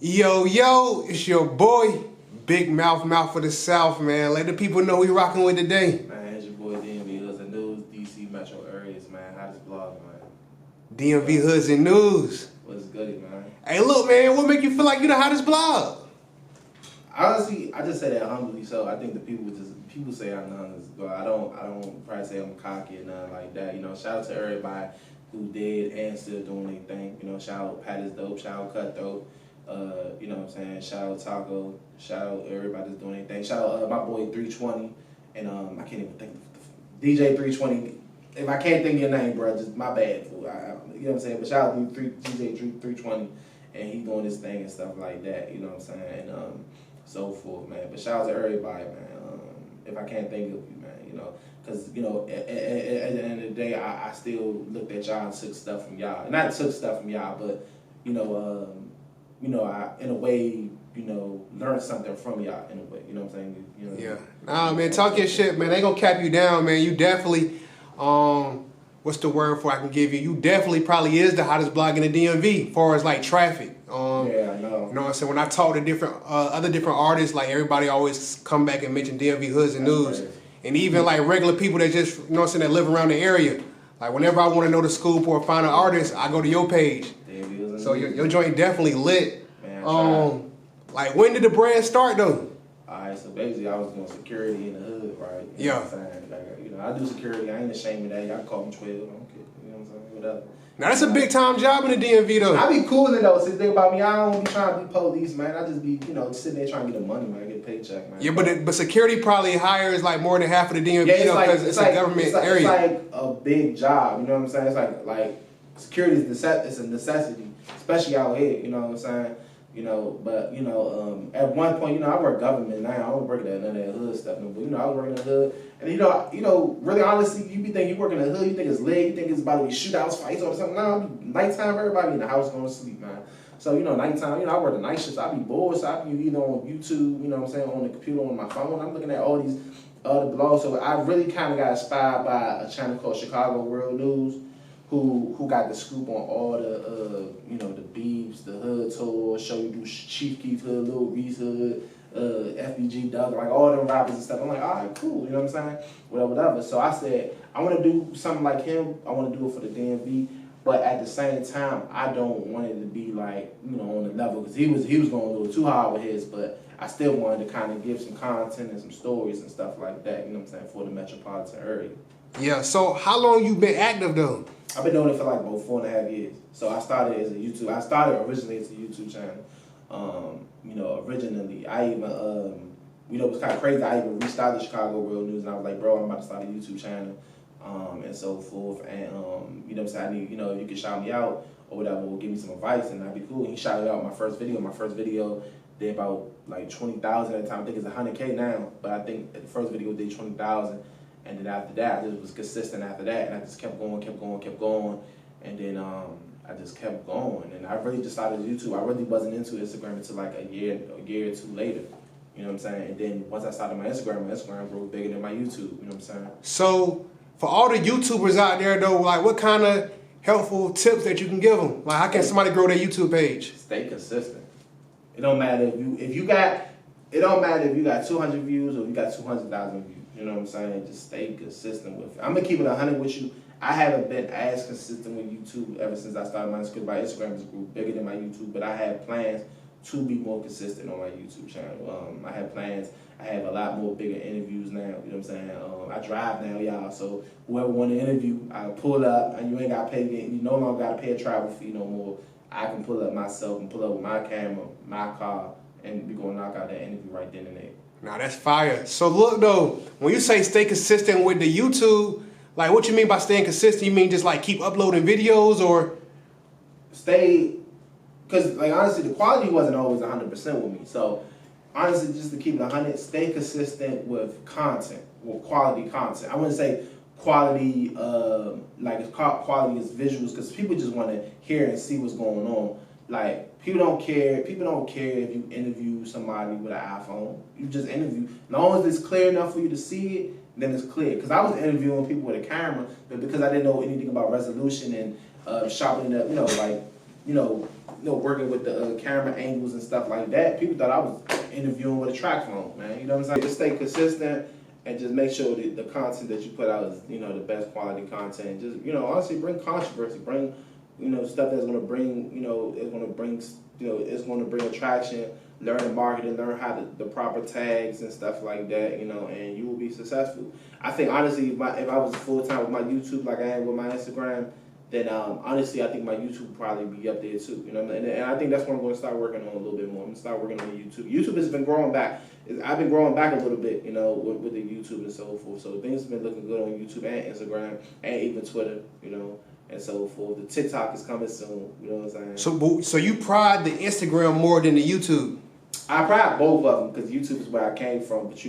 Yo, yo, it's your boy, Big Mouth of the South, man. Let the people know we rocking with today. Man, it's your boy DMV Hoodz Nd Newz, DC Metro areas, man. Hottest blog, man. DMV Hoodz Nd Newz. What's good, man? Hey, look, man, what make you feel like you the hottest blog? Honestly, I just say that humbly. So I think the people say I'm the hottest blog. I don't probably say I'm cocky or nothing like that. You know, shout out to everybody who did and still doing their thing. You know, shout out Pat is Dope, shout out Cutthroat. You know what I'm saying? Shout out Taco. Shout out everybody that's doing anything. Shout out my boy 320. And I can't even think of DJ 320. If I can't think of your name, bro, just my bad. You know what I'm saying? But shout out to DJ 320. And he doing his thing and stuff like that. You know what I'm saying? And so forth, man. But shout out to everybody, man. If I can't think of you, man, you know. Because, you know, at the end of the day, I still looked at y'all and took stuff from y'all. And not took stuff from y'all, but, you know, I, in a way, you know, learned something from y'all in a way. You know what I'm saying? You know, yeah. Nah, man, talk your shit, man. They ain't gonna cap you down, man. You definitely, what's the word for I can give you? You definitely probably is the hottest blog in the DMV as far as like traffic. Yeah, I know. You know what I'm saying? When I talk to different, other different artists, like everybody always come back and mention DMV Hoodz Nd Newz. And even like regular people that just, you know what I'm saying, that live around the area. Like whenever I want to know the scoop or find an artist, I go to your page. So your joint definitely lit. Man, like when did the brand start though? Alright, so basically I was doing security in the hood, right? You know what I'm saying? Like, you know, I do security, I ain't ashamed of that. Y'all call me 12, I don't care. You know what I'm saying? Whatever. Now that's a big time job in the DMV though. I be cool in it though. See, the thing about me, I don't be trying to be police, man. I just be, you know, sitting there trying to get the money, man. I get a paycheck, man. Yeah, but security probably hires like more than half of the DMV because it's a government area. It's like a big job, you know what I'm saying? It's like security is it's a necessity, especially out here, you know what I'm saying? You know, but you know, at one point, you know, I work government now. I don't work at none of that hood stuff, no. But you know, I work in the hood, and you know, really honestly, you be thinking you work in the hood, you think it's lit, you think it's about to be shootouts, fights, or something. No, nighttime, everybody in the house going to sleep, man. So you know, nighttime, you know, I work the night shifts. I be bored, so I be either on YouTube, you know what I'm saying, on the computer, on my phone. I'm looking at all these other blogs. So I really kind of got inspired by a channel called Chicago World News. Who got the scoop on all the, you know, the beefs, the hood tour, show you do Chief Keef Hood, Lil Reese Hood, FBG Doug, like all them rappers and stuff. I'm like, all right, cool, you know what I'm saying? Whatever. So I said, I want to do something like him. I want to do it for the DMV, but at the same time, I don't want it to be like, you know, on the level, because he was going to do it too hard with his, but I still wanted to kind of give some content and some stories and stuff like that, you know what I'm saying, for the metropolitan area. Yeah, so how long you been active though? I've been doing it for like about 4.5 years. So I started as a YouTube. I started originally as a YouTube channel. You know, originally I even, you know, it was kind of crazy. I even reached out to Chicago World News and I was like, bro, I'm about to start a YouTube channel, and so forth. And you know what I'm saying? I need, you know, if you can shout me out or whatever, or give me some advice, and that'd be cool. And he shouted out my first video. My first video did about like 20,000 at the time. I think it's 100K now, but I think the first video did 20,000. And then after that, I just was consistent after that, and I just kept going, and then I just kept going, and I really just started YouTube. I really wasn't into Instagram until like a year or two later, you know what I'm saying? And then once I started my Instagram grew bigger than my YouTube, you know what I'm saying? So for all the YouTubers out there though, like what kind of helpful tips that you can give them? Like how can somebody grow their YouTube page? Stay consistent. It don't matter if you got 200 views or you got 200,000 views. You know what I'm saying? Just stay consistent with it. I'm going to keep it 100 with you. I haven't been as consistent with YouTube ever since I started my Instagram has grew bigger than my YouTube, but I have plans to be more consistent on my YouTube channel. I have plans. I have a lot more bigger interviews now. You know what I'm saying? I drive now, y'all. So whoever want to interview, I pull up, and you ain't got to pay. You no longer got to pay a travel fee no more. I can pull up myself and pull up with my camera, my car, and we're going to knock out that interview right then and there. Now that's fire. So look though, when you say stay consistent with the YouTube, like what you mean by staying consistent? You mean just like keep uploading videos or? Stay, because like honestly, the quality wasn't always 100% with me. So honestly, just to keep it 100, stay consistent with content, with quality content. I wouldn't say quality, like quality is visuals, because people just want to hear and see what's going on. Like, people don't care. People don't care if you interview somebody with an iPhone. You just interview. As long as it's clear enough for you to see it, then it's clear. Because I was interviewing people with a camera, but because I didn't know anything about resolution and sharpening up, you know, like working with the camera angles and stuff like that. People thought I was interviewing with a track phone, man. You know what I'm saying? Just stay consistent and just make sure that the content that you put out is, the best quality content. Just, honestly, bring controversy, bring, stuff that's gonna bring, it's gonna bring attraction. Learn marketing, learn how the proper tags and stuff like that, and you will be successful. I think honestly, if I was full time with my YouTube like I am with my Instagram, then honestly, I think my YouTube would probably be up there too. And I think that's what I'm going to start working on a little bit more. I'm going to start working on YouTube. YouTube has been growing back. I've been growing back a little bit, with the YouTube and so forth. So things have been looking good on YouTube and Instagram and even Twitter, and so forth. The TikTok is coming soon. You know what I'm saying? So you pride the Instagram more than the YouTube? I pride both of them because YouTube is where I came from. But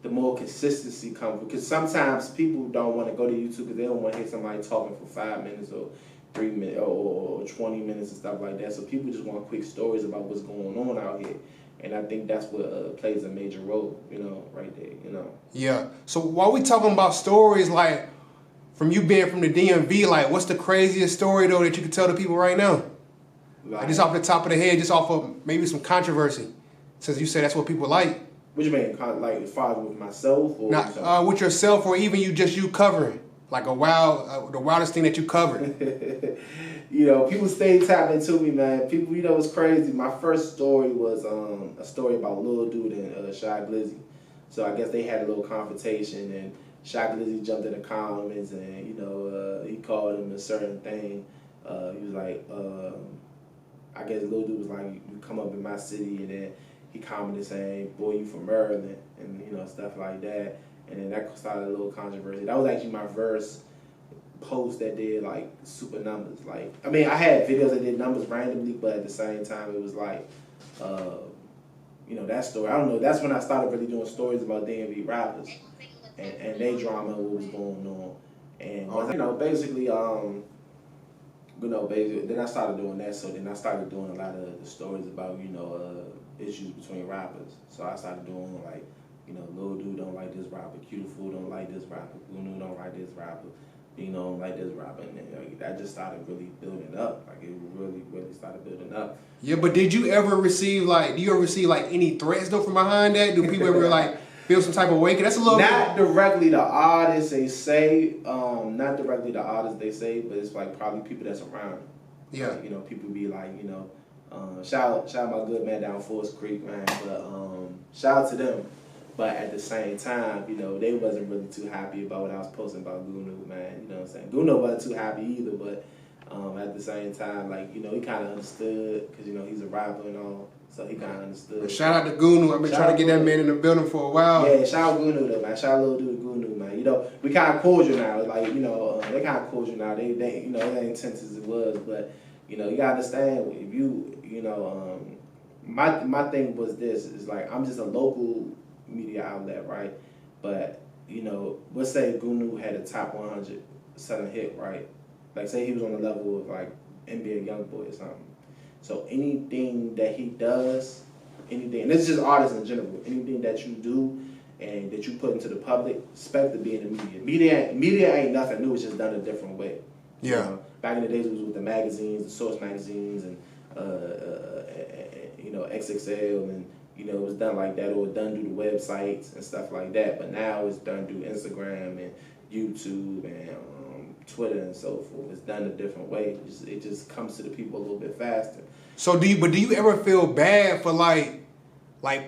the more consistency comes, because sometimes people don't want to go to YouTube because they don't want to hear somebody talking for 5 minutes or 3 minutes or 20 minutes and stuff like that. So people just want quick stories about what's going on out here. And I think that's what plays a major role, right there, Yeah. So while we talking about stories, like from you being from the DMV, like what's the craziest story though that you can tell the people right now? Like just off the top of the head, just off of maybe some controversy, since you said that's what people like. What you mean, like as far as with myself or not with yourself, or even you covering like the wildest thing that you covered? People stay tapping into me, man. People, it's crazy. My first story was a story about Lil Dude and Shy Glizzy. So I guess they had a little confrontation, and Shy Glizzy jumped in the comments, and he called him a certain thing. He was like, I guess Lil Dude was like, "You come up in my city," and then he commented saying, "Boy, you from Maryland," and stuff like that. And then that started a little controversy. That was actually my first post that did like super numbers. Like, I mean, I had videos that did numbers randomly, but at the same time, it was like, that story. I don't know. That's when I started really doing stories about DMV rappers and they drama and what was going on. And basically, then I started doing that. So then I started doing a lot of the stories about issues between rappers. So I started doing like, Lil Dude don't like this rapper, Cutiful don't like this rapper, Gunu don't like this rapper, don't like this rapper, and then that just started really building up. Like it really, really started building up. Yeah, but did you ever receive any threats though from behind that? Do people ever like feel some type of way? 'Cause that's a little not directly the artists they say, not directly the artists they say, but it's like probably people that's around them. Yeah. Like, people be like, shout out my good man down Forest Creek, man. But shout out to them. But at the same time, they wasn't really too happy about what I was posting about Gunu, man. You know what I'm saying? Gunu wasn't too happy either, but at the same time, like, he kind of understood because, he's a rapper and all. So he kind of understood. But shout out to Gunu. I've been trying to get that man in the building for a while. Yeah, shout out Gunu though, man. Shout out Lil Dude Gunu, man. We kind of cordial now. Like, they kind of cordial now. They it ain't intense as it was, but, you gotta understand if my thing was this, is like, I'm just a local media outlet, right? But, let's say Gunu had a top 100 selling hit, right? Like, say he was on the level of, like, NBA Youngboy or something. So anything that he does, and this is just artists in general, anything that you do and that you put into the public, expect to be in the media. Media ain't nothing new, it's just done a different way. Yeah. Back in the days, it was with the magazines, the Source magazines, and, XXL, and, it was done like that, or done through the websites and stuff like that. But now it's done through Instagram and YouTube and Twitter and so forth. It's done a different way. It just comes to the people a little bit faster. So do you ever feel bad for like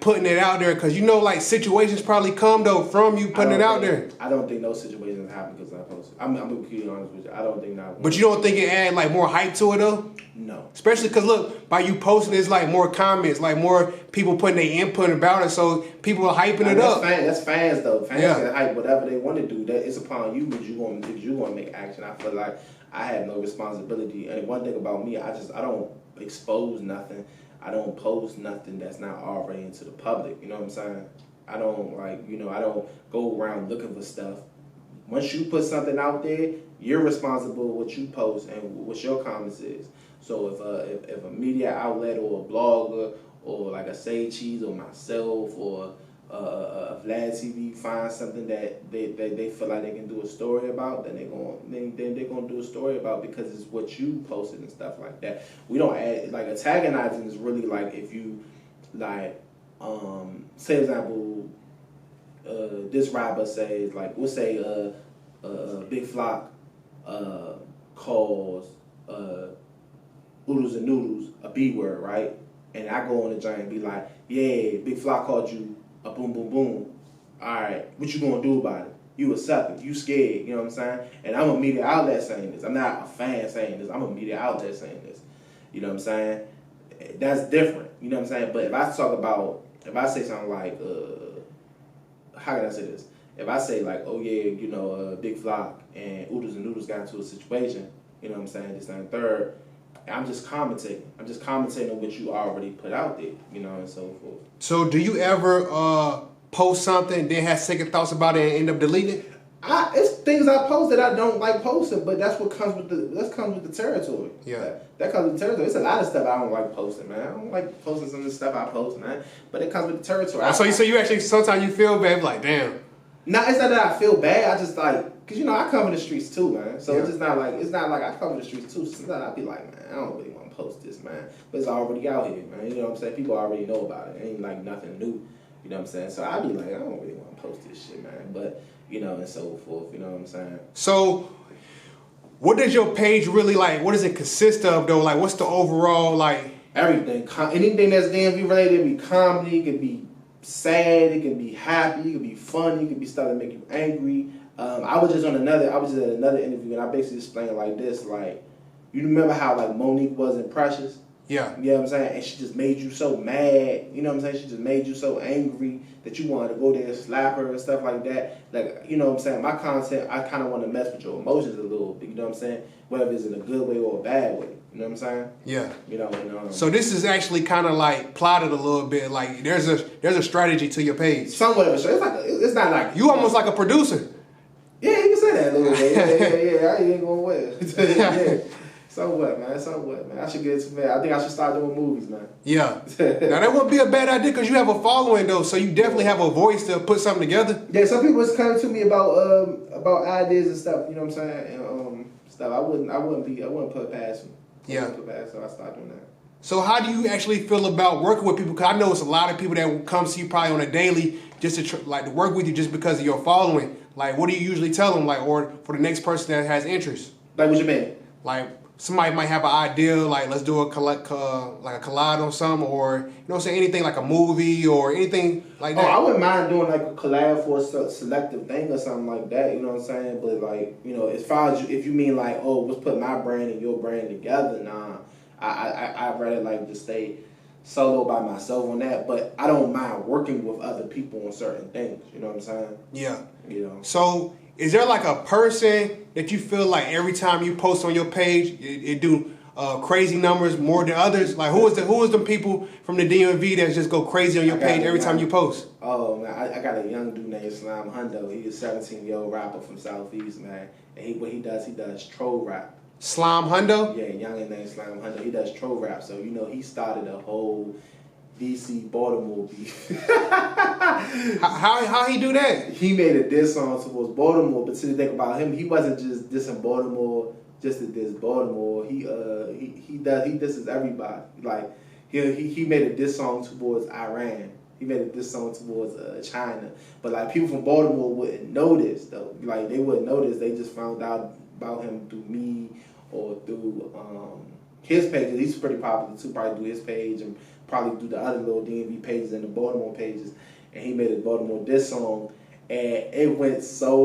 putting it out there? Because like situations probably come though from you putting it out there. I don't think those situations happen because I posted. I'm gonna be honest with you. I don't think that. But you don't think it add like more hype to it though? No. Especially because look, by you posting, there's like more comments, like more people putting their input about it, so people are hyping it up. That's fans though. Fans can hype whatever they want to do. That it's upon you, but you want to make action. I feel like I have no responsibility. And one thing about me, I don't expose nothing. I don't post nothing that's not already into the public. You know what I'm saying? I don't I don't go around looking for stuff. Once you put something out there, you're responsible for what you post and what your comments is. So if a media outlet or a blogger or like a Say Cheese or myself or Vlad TV finds something that they feel like they can do a story about, then they're gonna do a story about because it's what you posted and stuff like that. We don't add like antagonizing is really like if you like say for example this rapper says like we'll say Big Flock calls Hoodz Nd Newz a B word, right? And I go on the joint and be like, yeah, Big Flock called you a boom boom boom. Alright, what you gonna do about it? You a sucker, you scared, you know what I'm saying? And I'm a media outlet saying this. I'm not a fan saying this, I'm a media outlet saying this. You know what I'm saying? That's different, you know what I'm saying? But if I say something like, how can I say this? If I say like, oh yeah, you know, Big Flock and Hoodz Nd Newz got into a situation, you know what I'm saying, this and third, I'm just commentating. I'm just commentating on what you already put out there, you know, and so forth. So do you ever post something, then have second thoughts about it and end up deleting it? It's things I post that I don't like posting, but that's what comes with the territory. Yeah. That comes with the territory. It's a lot of stuff I don't like posting, man. I don't like posting some of the stuff I post, man. But it comes with the territory. So you actually sometimes you feel bad, like damn. No, it's not that I feel bad. I just like, cause you know I come in the streets too, man. So yeah. It's not like I come in the streets too. Sometimes I be like, man, I don't really want to post this, man. But it's already out here, man. You know what I'm saying? People already know about it. It ain't like nothing new. You know what I'm saying? So I be like, I don't really want to post this shit, man. But you know, and so forth. You know what I'm saying? So, what does your page really like? What does it consist of though? Like, what's the overall like? Everything. Anything that's DMV related. It can be comedy. It can be sad. It can be happy. It can be funny. It can be stuff that make you angry. I was just at another interview and I basically explained it like this. Like, you remember how like Monique was in Precious? Yeah. You know what I'm saying? And she just made you so mad. You know what I'm saying? She just made you so angry that you wanted to go there and slap her and stuff like that. Like, you know what I'm saying? My content, I kind of want to mess with your emotions a little bit. You know what I'm saying? Whether it's in a good way or a bad way. You know what I'm saying? Yeah. You know. And, so this is actually kind of like plotted a little bit. Like there's a strategy to your page. Somewhat of a strategy. It's not like you almost like a producer. Yeah, you can say that a little bit. Yeah. I ain't going well. Yeah. So what, man? I should get into man. I think I should start doing movies, man. Yeah. Now that wouldn't be a bad idea because you have a following though, so you definitely have a voice to put something together. Yeah, some people was coming to me about ideas and stuff. You know what I'm saying? And stuff. I wouldn't put it past me. Yeah. So I started doing that. So how do you actually feel about working with people? Because I know it's a lot of people that come see you probably on a daily just to to work with you just because of your following. Like, what do you usually tell them? Like, or for the next person that has interest? Like, what you mean? Like, somebody might have an idea, like, let's do a collide on something, or, you know what I'm saying, anything like a movie or anything like that. Oh, I wouldn't mind doing like a collab for a selective thing or something like that, you know what I'm saying? But like, you know, as far as if you mean like, oh, let's put my brand and your brand together, nah. I'd rather like just stay solo by myself on that, but I don't mind working with other people on certain things, you know what I'm saying? Yeah. You know. So, is there like a person that you feel like every time you post on your page, it do crazy numbers more than others? Like who is the people from the DMV that just go crazy on your page every time you post? Oh man, I got a young dude named Slime Hundo. He's a 17-year-old rapper from Southeast, man. And what he does troll rap. Slime Hundo? Yeah, young named Slime Hundo. He does troll rap. So you know he started a whole DC Baltimore beef. How he do that? He made a diss song towards Baltimore, but see the thing about him, he wasn't just dissing Baltimore just to diss Baltimore. He disses everybody. Like he made a diss song towards Iran. He made a diss song towards China. But like people from Baltimore wouldn't know this though. Like they wouldn't know this. They just found out about him through me or through his page. He's pretty popular too. Probably do his page and probably do the other little DMV pages and the Baltimore pages. And he made a Baltimore diss song, and it went so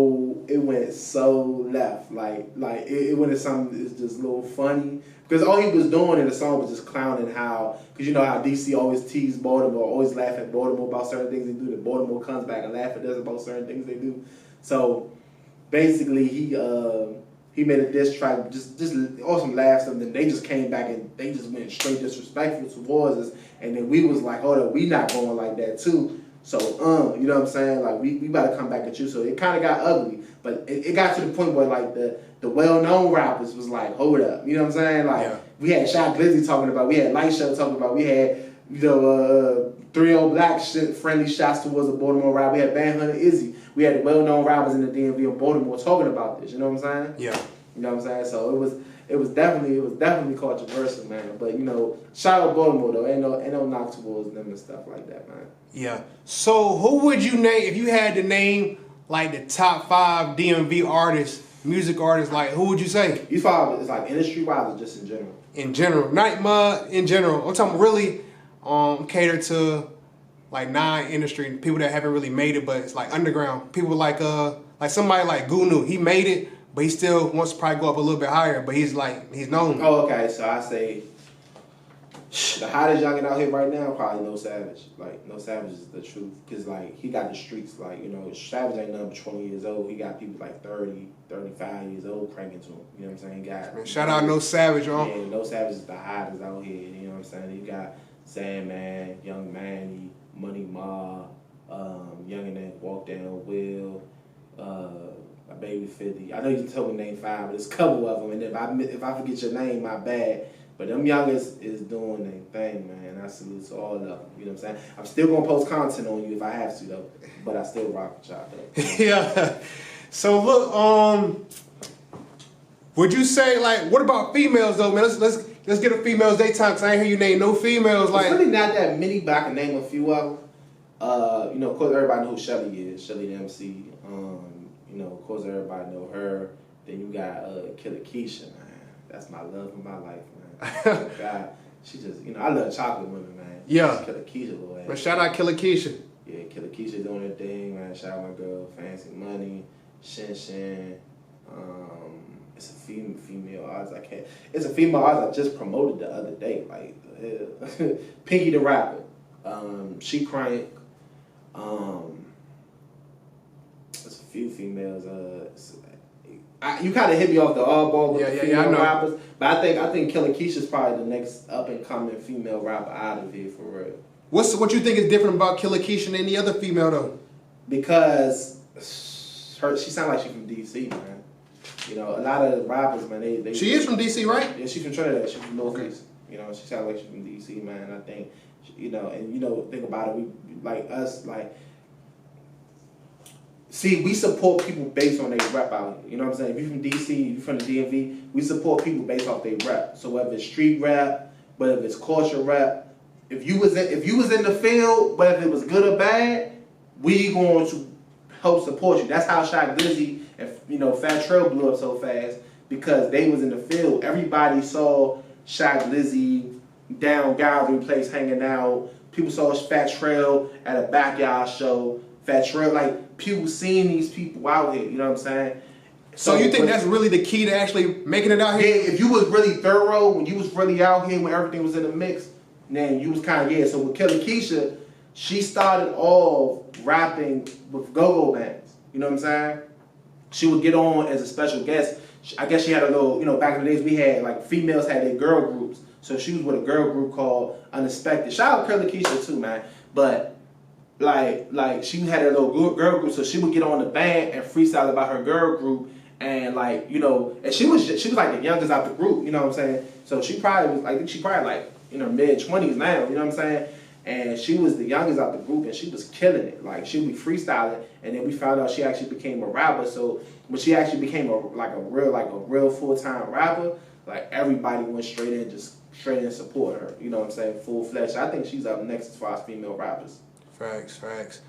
left. Like it went to something that's just a little funny. Because all he was doing in the song was just clowning how, because you know how DC always tease Baltimore, always laugh at Baltimore about certain things they do. That Baltimore comes back and laugh at us about certain things they do. So basically he made a diss track, just awesome laughs, and then they just came back and they just went straight disrespectful towards us. And then we was like, hold up, we not going like that too. So, you know what I'm saying? Like, we about to come back at you. So it kind of got ugly. But it got to the point where, like, the well-known rappers was like, hold up. You know what I'm saying? Like, We had Shot Glizzy talking about, we had Light Show talking about, we had, you know, 3 old black friendly shots towards the Baltimore rapper. We had Van Hunter Izzy. We had well-known rappers in the DMV of Baltimore talking about this. You know what I'm saying? Yeah. You know what I'm saying? So it was definitely controversial, man. But you know, shout out Baltimore though. Ain't no knock towards them and stuff like that, man. Yeah. So who would you name if you had to name like the top 5 DMV artists, music artists? Like who would you say? You follow it's like industry wise or just in general? In general, not in general. I'm talking really cater to like non-industry people that haven't really made it, but it's like underground people like somebody like Gunu. He made it, but he still wants to probably go up a little bit higher. But he's known. Oh, okay. So I say the hottest youngin out here right now probably No Savage. Like No Savage is the truth, cause like he got the streets. Like you know, Savage ain't nothing but 20 years old. He got people like 30, 35 years old cranking to him. You know what I'm saying? Man, shout out No Savage, Yeah, No Savage is the hottest out here. You know what I'm saying? You got Sandman, Young Manny, Money Ma, Youngin that Walk Down Will, my baby 50. I know you told me name 5, but it's a couple of them. And if I forget your name, my bad. But them youngest is doing their thing, man. I salute to all of them. You know what I'm saying? I'm still gonna post content on you if I have to though. But I still rock with y'all though. Yeah. So look, would you say like what about females though, man? Let's get a females daytime, cause I ain't hear you name no females. Like it's really not that many, but I can name a few of them. You know, of course everybody knows who Shelly is. Shelly the MC. You know, of course everybody know her. Then you got Killer Keisha, man. That's my love of my life, man. Oh, God, she just, you know, I love chocolate women, man. Yeah. Killer Keisha, boy. But shout out Killer Keisha. Yeah, Killer Keisha doing her thing, man. Shout out my girl, Fancy Money, Shin Shin. It's a female artist. It's a female artist I just promoted the other day. Like, Pinky the rapper. She Crank. There's a few females. You kind of hit me off the oddball with the female rappers, but I think Killer Keisha's probably the next up and coming female rapper out of here for real. What you think is different about Killer Keisha than any other female though? Because she sounds like she's from DC, man. You know, a lot of rappers, man, they She is from DC, right? Yeah, she's from Trinidad. She's from Northeast. You know, she sounds like she's from DC, man. I think, you know, and you know, think about it. We like us, like. See, we support people based on their rep out here. You know what I'm saying? If you're from DC, if you're from the DMV, we support people based off their rep. So whether it's street rap, whether it's culture rap, if you was in the field, whether it was good or bad, we going to help support you. That's how Shot Glizzy and Fat Trel blew up so fast, because they was in the field. Everybody saw Shot Glizzy down Gallery Place hanging out. People saw Fat Trel at a backyard show. Fat Trel, like, people seeing these people out here, you know what I'm saying? So you think that's really the key to actually making it out here? Yeah, if you was really thorough, when you was really out here, when everything was in the mix, then you was kind of, So with Killer Keisha, she started off rapping with go-go bands, you know what I'm saying? She would get on as a special guest. I guess she had a little, back in the days we had, like, females had their girl groups. So she was with a girl group called Unexpected. Shout out Killer Keisha too, man. But like she had a little girl group, so she would get on the band and freestyle about her girl group, and and she was like the youngest out the group, you know what I'm saying? So she probably was in her mid-20s now, you know what I'm saying? And she was the youngest out the group, and she was killing it. Like, she would be freestyling, and then we found out she actually became a rapper. So when she actually became a real full-time rapper, like, everybody went straight in support her, you know what I'm saying? Full-fledged. I think she's up next as far as female rappers. Facts.